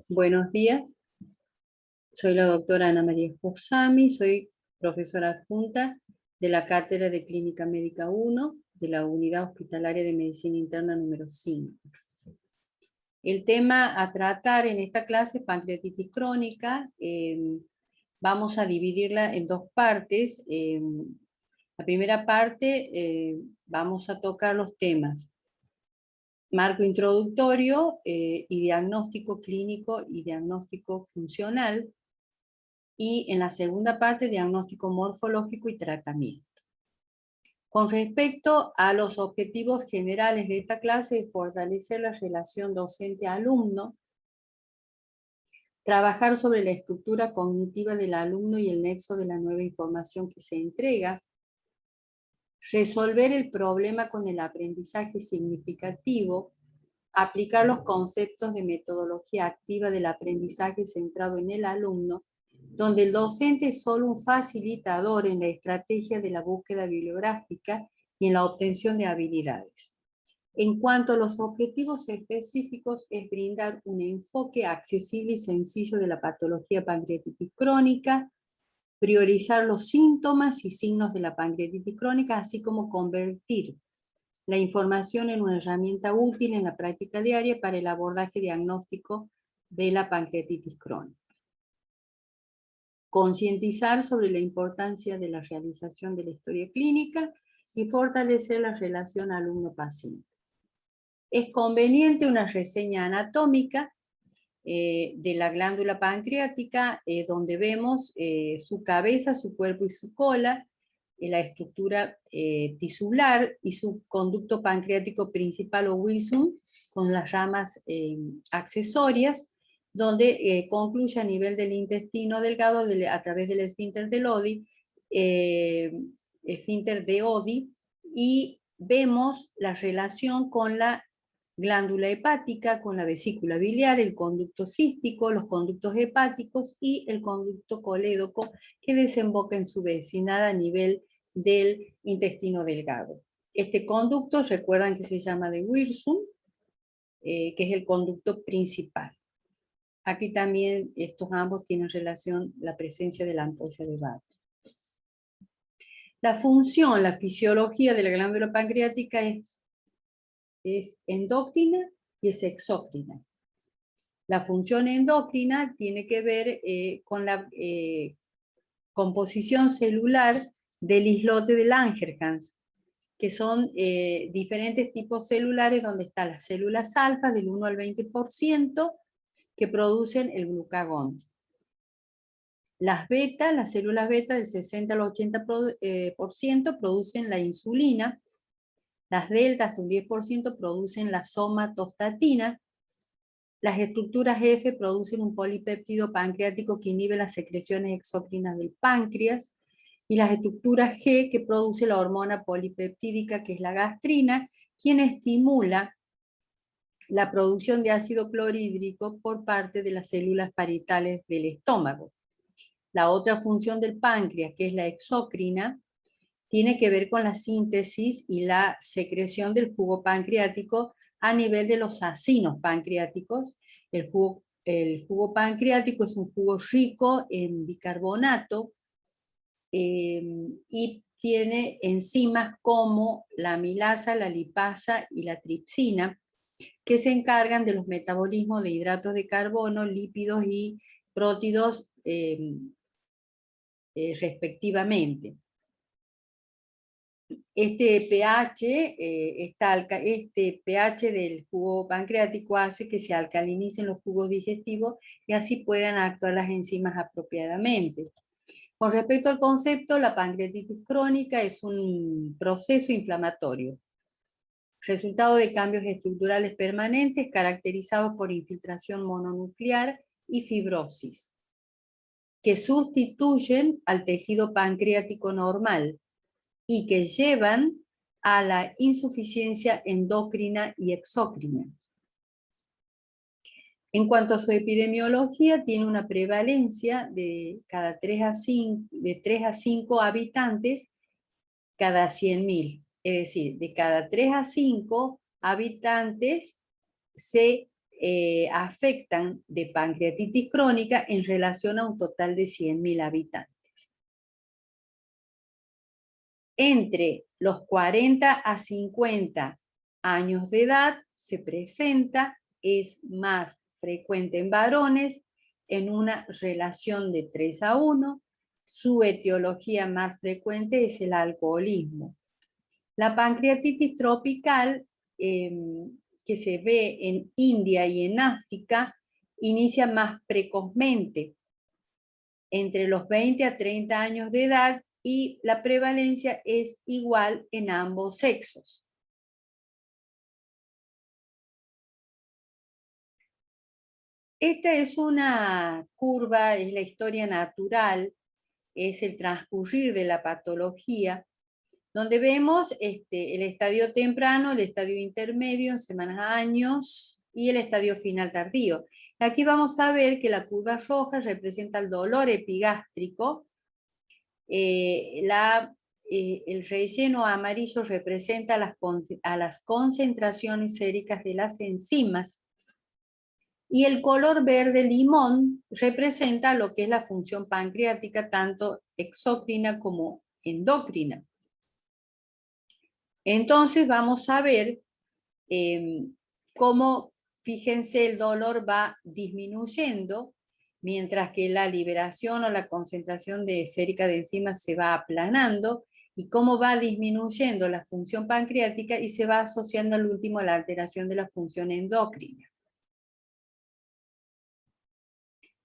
Buenos días, soy la doctora Ana María Fusami, soy profesora adjunta de la Cátedra de Clínica Médica 1 de la Unidad Hospitalaria de Medicina Interna número 5. El tema a tratar en esta clase es pancreatitis crónica. Vamos a dividirla en dos partes. La primera parte vamos a tocar los temas marco introductorio y diagnóstico clínico y diagnóstico funcional, y en la segunda parte diagnóstico morfológico y tratamiento. Con respecto a los objetivos generales de esta clase, es fortalecer la relación docente-alumno, trabajar sobre la estructura cognitiva del alumno y el nexo de la nueva información que se entrega, resolver el problema con el aprendizaje significativo, aplicar los conceptos de metodología activa del aprendizaje centrado en el alumno, donde el docente es solo un facilitador en la estrategia de la búsqueda bibliográfica y en la obtención de habilidades. En cuanto a los objetivos específicos, es brindar un enfoque accesible y sencillo de la patología pancreatitis crónica, priorizar los síntomas y signos de la pancreatitis crónica, así como convertir la información en una herramienta útil en la práctica diaria para el abordaje diagnóstico de la pancreatitis crónica. Concientizar sobre la importancia de la realización de la historia clínica y fortalecer la relación alumno-paciente. Es conveniente una reseña anatómica de la glándula pancreática, donde vemos su cabeza, su cuerpo y su cola, la estructura tisular y su conducto pancreático principal o Wilson, con las ramas accesorias, donde concluye a nivel del intestino delgado a través del esfínter de Oddi, y vemos la relación con la glándula hepática, con la vesícula biliar, el conducto cístico, los conductos hepáticos y el conducto colédoco que desemboca en su vecinal a nivel del intestino delgado. Este conducto, recuerdan que se llama de Wilson, que es el conducto principal. Aquí también estos ambos tienen relación la presencia de la ampolla de Barrett. La función, la fisiología de la glándula pancreática es endócrina y es exócrina. La función endocrina tiene que ver con la composición celular del islote de Langerhans, que son diferentes tipos celulares donde están las células alfa del 1 al 20% que producen el glucagón. Las beta, las células beta del 60 al 80% producen la insulina. Las deltas de un 10% producen la somatostatina. Las estructuras F producen un polipéptido pancreático que inhibe las secreciones exócrinas del páncreas. Y las estructuras G que produce la hormona polipeptídica, que es la gastrina, quien estimula la producción de ácido clorhídrico por parte de las células parietales del estómago. La otra función del páncreas, que es la exócrina, tiene que ver con la síntesis y la secreción del jugo pancreático a nivel de los acinos pancreáticos. El jugo pancreático es un jugo rico en bicarbonato y tiene enzimas como la amilasa, la lipasa y la tripsina, que se encargan de los metabolismos de hidratos de carbono, lípidos y prótidos respectivamente. Este pH del jugo pancreático hace que se alcalinicen los jugos digestivos y así puedan actuar las enzimas apropiadamente. Con respecto al concepto, la pancreatitis crónica es un proceso inflamatorio, resultado de cambios estructurales permanentes caracterizados por infiltración mononuclear y fibrosis, que sustituyen al tejido pancreático normal y que llevan a la insuficiencia endocrina y exócrina. En cuanto a su epidemiología, tiene una prevalencia de 3 a 5 habitantes cada 100.000. Es decir, de cada 3 a 5 habitantes se afectan de pancreatitis crónica en relación a un total de 100.000 habitantes. Entre los 40 a 50 años de edad se presenta, es más frecuente en varones, en una relación de 3:1. Su etiología más frecuente es el alcoholismo. La pancreatitis tropical, que se ve en India y en África, inicia más precozmente, entre los 20 a 30 años de edad, y la prevalencia es igual en ambos sexos. Esta es una curva, es la historia natural, es el transcurrir de la patología, donde vemos el estadio temprano, el estadio intermedio en semanas a años y el estadio final tardío. Aquí vamos a ver que la curva roja representa el dolor epigástrico, el relleno amarillo representa a las concentraciones séricas de las enzimas, y el color verde limón representa lo que es la función pancreática, tanto exócrina como endocrina. Entonces vamos a ver cómo, fíjense, el dolor va disminuyendo, mientras que la liberación o la concentración de sérica de enzimas se va aplanando, y cómo va disminuyendo la función pancreática y se va asociando al último a la alteración de la función endocrina.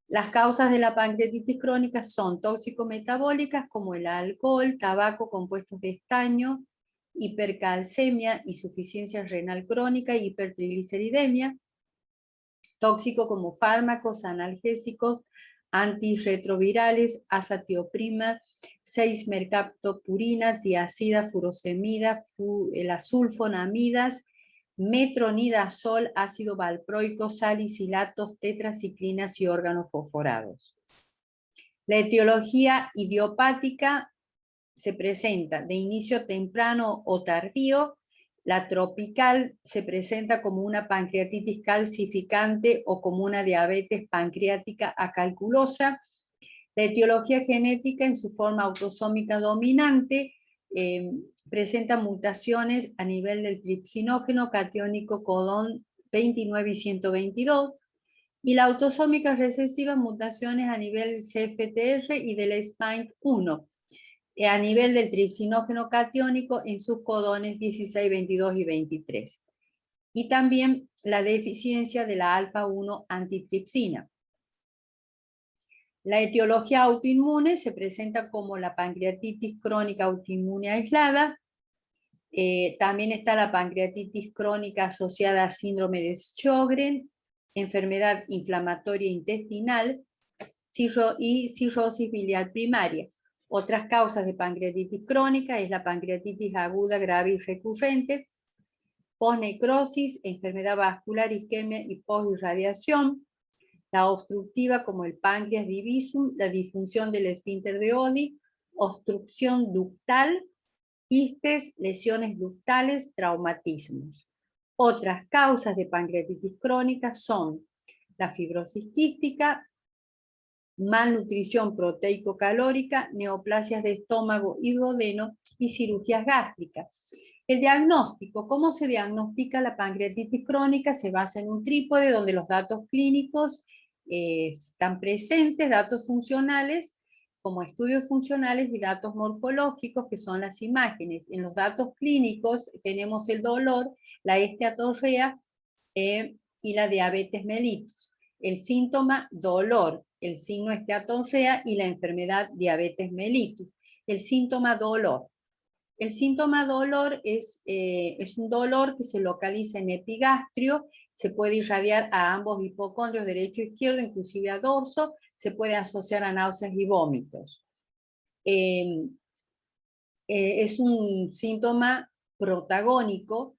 Las causas de la pancreatitis crónica son tóxico-metabólicas, como el alcohol, tabaco, compuestos de estaño, hipercalcemia, insuficiencia renal crónica y hipertrigliceridemia. Tóxico como fármacos, analgésicos, antirretrovirales, azatioprina, 6-mercaptopurina, tiazida, furosemida, las sulfonamidas, metronidazol, ácido valproico, salicilatos, tetraciclinas y órganos fosforados. La etiología idiopática se presenta de inicio temprano o tardío. La tropical se presenta como una pancreatitis calcificante o como una diabetes pancreática acalculosa. La etiología genética en su forma autosómica dominante presenta mutaciones a nivel del tripsinógeno catiónico codón 29 y 122, y la autosómica recesiva mutaciones a nivel del CFTR y del SPINK1, a nivel del tripsinógeno catiónico en sus codones 16, 22 y 23. Y también la deficiencia de la alfa-1 antitripsina. La etiología autoinmune se presenta como la pancreatitis crónica autoinmune aislada. También está la pancreatitis crónica asociada a síndrome de Sjögren, enfermedad inflamatoria intestinal y cirrosis biliar primaria. Otras causas de pancreatitis crónica es la pancreatitis aguda, grave y recurrente, posnecrosis, enfermedad vascular, isquemia y posirradiación, la obstructiva como el páncreas divisum, la disfunción del esfínter de Oddi, obstrucción ductal, quistes, lesiones ductales, traumatismos. Otras causas de pancreatitis crónica son la fibrosis quística, malnutrición proteico-calórica, neoplasias de estómago y duodeno y cirugías gástricas. El diagnóstico, ¿cómo se diagnostica la pancreatitis crónica? Se basa en un trípode donde los datos clínicos están presentes, datos funcionales como estudios funcionales y datos morfológicos, que son las imágenes. En los datos clínicos tenemos el dolor, la esteatorrea y la diabetes mellitus. El síntoma, dolor. El signo esteatorrea y la enfermedad diabetes mellitus. El síntoma, dolor. El síntoma dolor es un dolor que se localiza en epigastrio, se puede irradiar a ambos hipocondrios, derecho e izquierdo, inclusive a dorso, se puede asociar a náuseas y vómitos. Es un síntoma protagónico,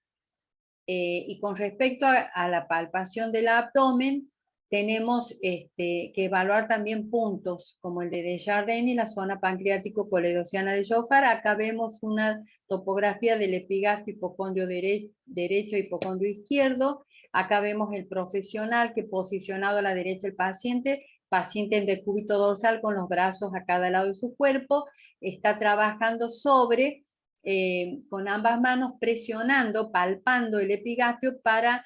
y con respecto a la palpación del abdomen, tenemos que evaluar también puntos como el de Desjardins y la zona pancreático-coledociana de Jofar. Acá vemos una topografía del epigastrio hipocondrio derecho e hipocondrio izquierdo. Acá vemos el profesional que posicionado a la derecha el paciente en decúbito dorsal con los brazos a cada lado de su cuerpo, está trabajando sobre, con ambas manos presionando, palpando el epigastrio para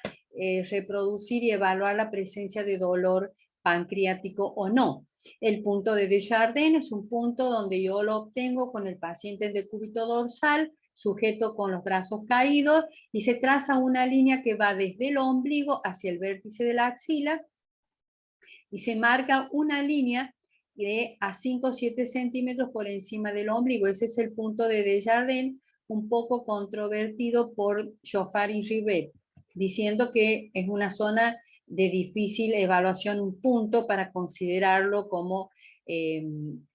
reproducir y evaluar la presencia de dolor pancreático o no. El punto de Desjardins es un punto donde yo lo obtengo con el paciente en decúbito dorsal, sujeto con los brazos caídos, y se traza una línea que va desde el ombligo hacia el vértice de la axila, y se marca una línea de a 5 o 7 centímetros por encima del ombligo. Ese es el punto de Desjardins, un poco controvertido por Jofar y Rivet, diciendo que es una zona de difícil evaluación, un punto para considerarlo como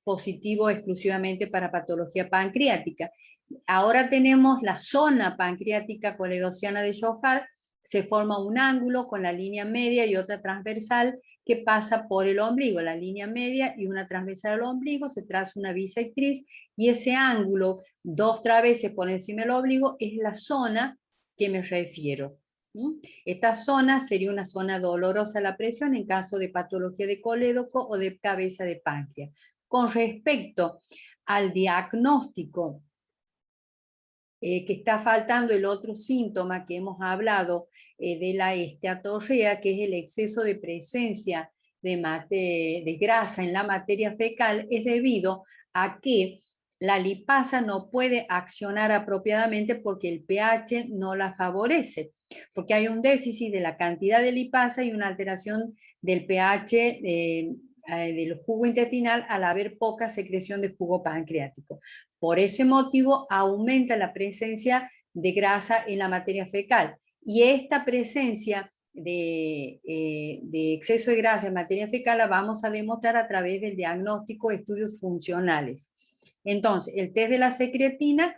positivo exclusivamente para patología pancreática. Ahora tenemos la zona pancreática coledociana de Jofar, se forma un ángulo con la línea media y otra transversal que pasa por el ombligo, la línea media y una transversal al ombligo, se traza una bisectriz, y ese ángulo, 2 traveses por encima del ombligo, es la zona que me refiero. Esta zona sería una zona dolorosa a la presión en caso de patología de colédoco o de cabeza de páncreas. Con respecto al diagnóstico, que está faltando el otro síntoma que hemos hablado de la esteatorrea, que es el exceso de presencia de grasa en la materia fecal, es debido a que la lipasa no puede accionar apropiadamente porque el pH no la favorece, porque hay un déficit de la cantidad de lipasa y una alteración del pH del jugo intestinal al haber poca secreción de jugo pancreático. Por ese motivo aumenta la presencia de grasa en la materia fecal, y esta presencia de exceso de grasa en materia fecal la vamos a demostrar a través del diagnóstico de estudios funcionales. Entonces, el test de la secretina,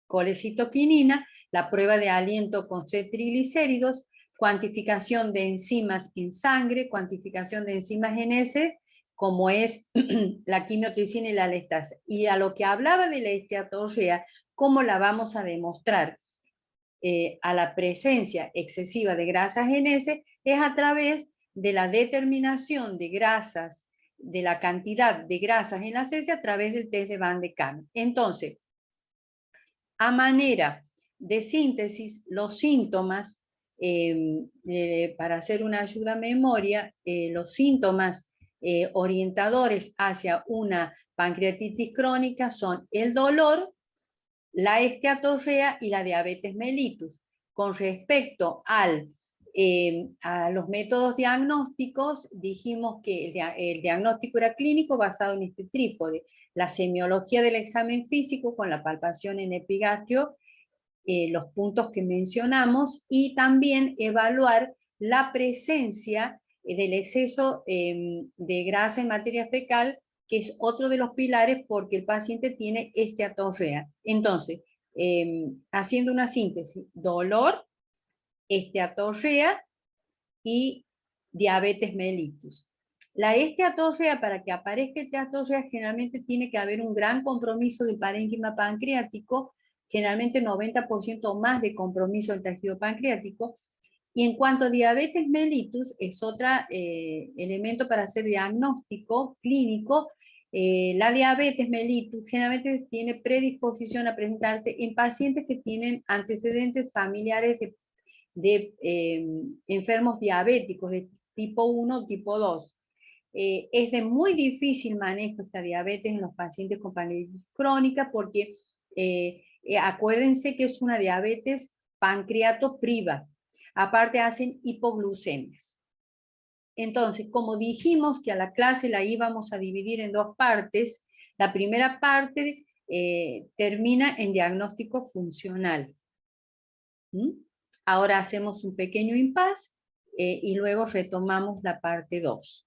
colecitoquinina, la prueba de aliento con C-triglicéridos, cuantificación de enzimas en sangre, cuantificación de enzimas en heces, como es la quimiotripsina y la lestasa. Y a lo que hablaba de la esteatorrea, ¿cómo la vamos a demostrar? A la presencia excesiva de grasas en heces es a través de la determinación de grasas, de la cantidad de grasas en las heces a través del test de Van de Kamp. Entonces, a manera de síntesis, los síntomas, para hacer una ayuda a memoria, los síntomas orientadores hacia una pancreatitis crónica son el dolor, la esteatorrea y la diabetes mellitus. Con respecto a los métodos diagnósticos, dijimos que el diagnóstico era clínico basado en este trípode: la semiología del examen físico con la palpación en epigastrio, los puntos que mencionamos, y también evaluar la presencia del exceso de grasa en materia fecal, que es otro de los pilares porque el paciente tiene esteatorrea. Entonces, haciendo una síntesis: dolor, esteatorrea y diabetes mellitus. La esteatorrea, para que aparezca esteatorrea, generalmente tiene que haber un gran compromiso del parénquima pancreático, generalmente 90% o más de compromiso del tejido pancreático. Y en cuanto a diabetes mellitus, es otro elemento para hacer diagnóstico clínico. La diabetes mellitus generalmente tiene predisposición a presentarse en pacientes que tienen antecedentes familiares de enfermos diabéticos de tipo 1 o tipo 2. Es de muy difícil manejo esta diabetes en los pacientes con pancreatitis crónica porque acuérdense que es una diabetes pancreatopriva. Aparte hacen hipoglucemias. Entonces, como dijimos que a la clase la íbamos a dividir en 2 partes, la primera parte termina en diagnóstico funcional. Ahora hacemos un pequeño impasse y luego retomamos la parte 2.